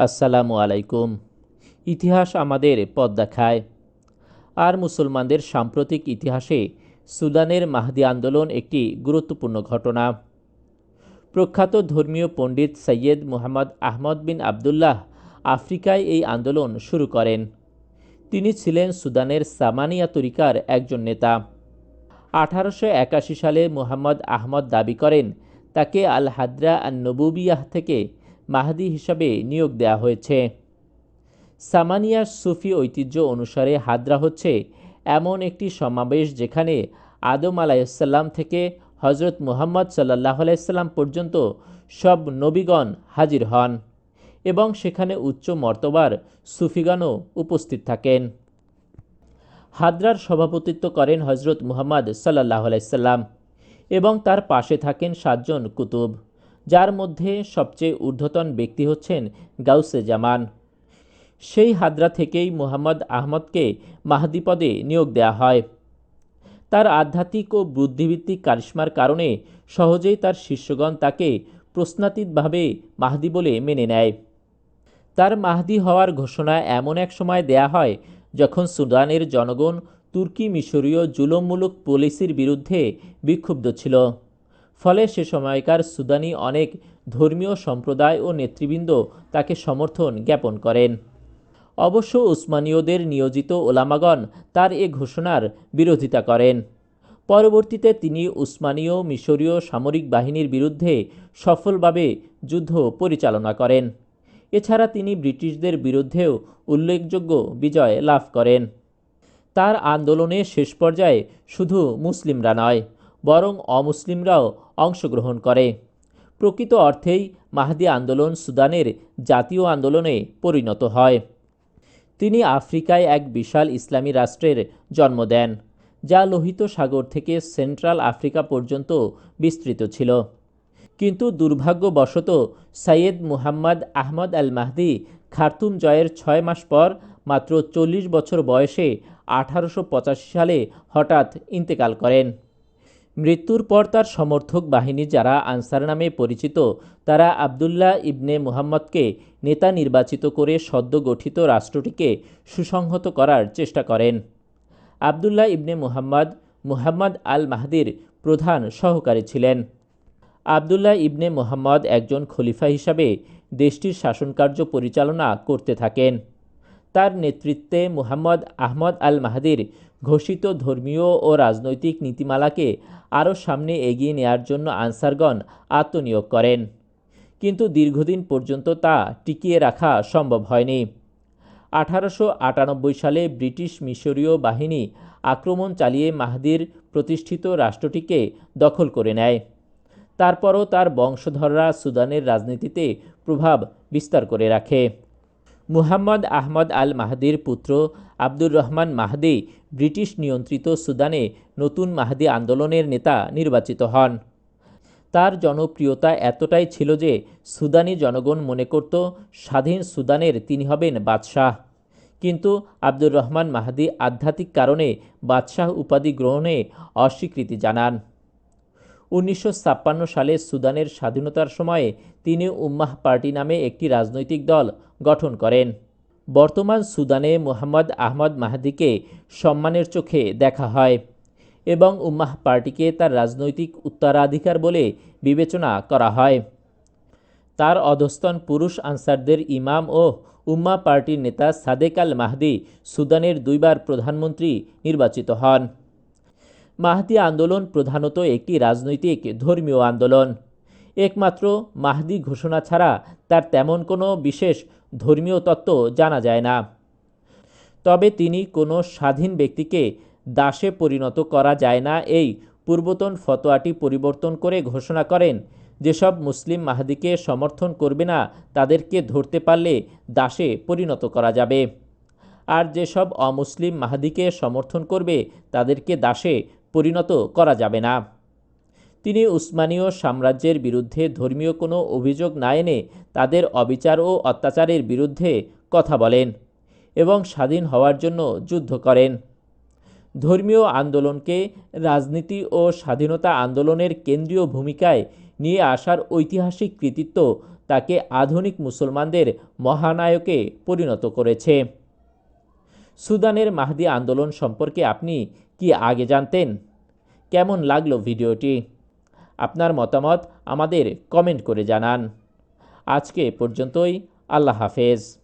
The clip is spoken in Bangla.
আসসালামু আলাইকুম। ইতিহাস আমাদের পথ দেখায়। আর মুসলমানদের সাম্প্রতিক ইতিহাসে সুদানের মাহদি আন্দোলন একটি গুরুত্বপূর্ণ ঘটনা। প্রখ্যাত ধর্মীয় পণ্ডিত সৈয়দ মুহাম্মদ আহমদ বিন আবদুল্লাহ আফ্রিকায় এই আন্দোলন শুরু করেন। তিনি ছিলেন সুদানের সামানিয়া তরিকার একজন নেতা। 1881 সালে মুহাম্মদ আহমদ দাবি করেন তাকে আল হাদ্রা আন নবুবিয়াহ থেকে মাহদি হিসাবে নিয়োগ দেওয়া হয়েছে। সামানিয়ার সুফি ঐতিহ্য অনুসারে হাদরা হচ্ছে এমন একটি সমাবেশ যেখানে আদম আলাইসাল্লাম থেকে হজরত মুহাম্মদ সাল্লাহ আলাইসাল্লাম পর্যন্ত সব নবীগণ হাজির হন এবং সেখানে উচ্চ মর্তবার সুফিগণও উপস্থিত থাকেন। হাদরার সভাপতিত্ব করেন হজরত মুহাম্মদ সাল্লাহ আলাইসাল্লাম এবং তার পাশে থাকেন 7 জন কুতুব, যার মধ্যে সবচেয়ে ঊর্ধ্বতন ব্যক্তি হচ্ছেন গাউসে জামান। সেই হাদরা থেকেই মুহাম্মদ আহমদকে মাহদি পদে নিয়োগ দেওয়া হয়। তার আধ্যাত্মিক ও বুদ্ধিভিত্তিক কারিশমার কারণে সহজেই তার শিষ্যগণ তাকে প্রশ্নাতীতভাবে মাহদি বলে মেনে নেয়। তার মাহদি হওয়ার ঘোষণা এমন এক সময় দেয়া হয় যখন সুদানের জনগণ তুর্কি মিশরীয় জুলুমমূলক পলিসির বিরুদ্ধে বিক্ষুব্ধ ছিল। ফলে সে সময়কার সুদানি অনেক ধর্মীয় সম্প্রদায় ও নেতৃবৃন্দ তাকে সমর্থন জ্ঞাপন করেন। অবশ্য উসমানীয়দের নিয়োজিত ওলামাগণ তার এ ঘোষণার বিরোধিতা করেন। পরবর্তীতে তিনি উসমানীয় মিশরীয় সামরিক বাহিনীর বিরুদ্ধে সফলভাবে যুদ্ধ পরিচালনা করেন। এছাড়া তিনি ব্রিটিশদের বিরুদ্ধেও উল্লেখযোগ্য বিজয় লাভ করেন। তার আন্দোলনের শেষ পর্যায়ে শুধু মুসলিমরা নয়, বরং অমুসলিমরাও অংশগ্রহণ করে। প্রকৃত অর্থেই মাহদি আন্দোলন সুদানের জাতীয় আন্দোলনে পরিণত হয়। তিনি আফ্রিকায় এক বিশাল ইসলামী রাষ্ট্রের জন্ম দেন, যা লোহিত সাগর থেকে সেন্ট্রাল আফ্রিকা পর্যন্ত বিস্তৃত ছিল। কিন্তু দুর্ভাগ্যবশত সৈয়দ মুহাম্মদ আহমদ আল মাহদি খার্তুম জয়ের 6 মাস পর মাত্র 40 বছর বয়সে 1885 সালে হঠাৎ ইন্তেকাল করেন। মৃত্যুর পর তার সমর্থক বাহিনী, যারা আনসার নামে পরিচিত, তারা আবদুল্লাহ ইবনে মুহাম্মদকে নেতা নির্বাচিত করে সদ্য গঠিত রাষ্ট্রটিকে সুসংহত করার চেষ্টা করেন। আবদুল্লাহ ইবনে মুহাম্মদ আল মাহদির প্রধান সহকারী ছিলেন। আবদুল্লাহ ইবনে মুহাম্মদ একজন খলিফা হিসাবে দেশটির শাসনকার্য পরিচালনা করতে থাকেন। তার নেতৃত্বে মুহাম্মদ আহমদ আল মাহদির ঘোষিত ধর্মীয় ও রাজনৈতিক নীতিমালাকে আরও সামনে এগিয়ে নেয়ার জন্য আনসারগণ আত্মনিয়োগ করেন, কিন্তু দীর্ঘদিন পর্যন্ত তা টিকিয়ে রাখা সম্ভব হয়নি। 1898 সালে ব্রিটিশ মিশরীয় বাহিনী আক্রমণ চালিয়ে মাহদির প্রতিষ্ঠিত রাষ্ট্রটিকে দখল করে নেয়। তারপরও তার বংশধররা সুদানের রাজনীতিতে প্রভাব বিস্তার করে রাখে। মুহাম্মদ আহমদ আল মাহদির পুত্র আব্দুর রহমান মাহদি ব্রিটিশ নিয়ন্ত্রিত সুদানে নতুন মাহদি আন্দোলনের নেতা নির্বাচিত হন। তার জনপ্রিয়তা এতটাই ছিল যে সুদানি জনগণ মনে করত স্বাধীন সুদানের তিনি হবেন বাদশাহ। কিন্তু আব্দুর রহমান মাহদি আধ্যাত্মিক কারণে বাদশাহ উপাধি গ্রহণে অস্বীকৃতি জানান। 1956 সালে সুদানের স্বাধীনতার সময়ে তিনি উম্মাহ পার্টি নামে একটি রাজনৈতিক দল গঠন করেন। বর্তমান সুদানে মুহাম্মদ আহমদ মাহদিকে সম্মানের চোখে দেখা হয় এবং উম্মাহ পার্টিকে তার রাজনৈতিক উত্তরাধিকার বলে বিবেচনা করা হয়। তার অধস্তন পুরুষ আনসারদের ইমাম ও উম্মাহ পার্টির নেতা সাদেক আল মাহদি সুদানের 2 বার প্রধানমন্ত্রী নির্বাচিত হন। মাহদি আন্দোলন প্রধানত একটি রাজনৈতিক ধর্মীয় আন্দোলন। একমাত্র মাহদি ঘোষণা ছাড়া তার তেমন কোনো বিশেষ ধর্মীয় তত্ত্ব জানা যায় না। তবে তিনি কোনো স্বাধীন ব্যক্তিকে দাসে পরিণত করা যায় না এই পূর্বতন ফতোয়াটি পরিবর্তন করে ঘোষণা করেন, যেসব মুসলিম মাহদিকে সমর্থন করবে না তাদেরকে ধরতে পারলে দাসে পরিণত করা যাবে, আর যেসব অমুসলিম মাহদিকে সমর্থন করবে তাদেরকে দাসে পরিণত করা যাবে না। তিনি উসমানীয় সাম্রাজ্যের বিরুদ্ধে ধর্মীয় কোনো অভিযোগ না এনে তাদের অবিচার ও অত্যাচারের বিরুদ্ধে কথা বলেন এবং স্বাধীন হওয়ার জন্য যুদ্ধ করেন। ধর্মীয় আন্দোলনকে রাজনীতি ও স্বাধীনতা আন্দোলনের কেন্দ্রীয় ভূমিকায় নিয়ে আসার ঐতিহাসিক কৃতিত্ব তাকে আধুনিক মুসলমানদের মহানায়কে পরিণত করেছে। সুদানের মাহদি আন্দোলন সম্পর্কে আপনি কি আগে জানতেন? কেমন লাগলো ভিডিওটি? আপনার মতামত আমাদের কমেন্ট করে জানান। আজকে পর্যন্তই। আল্লাহ হাফেজ।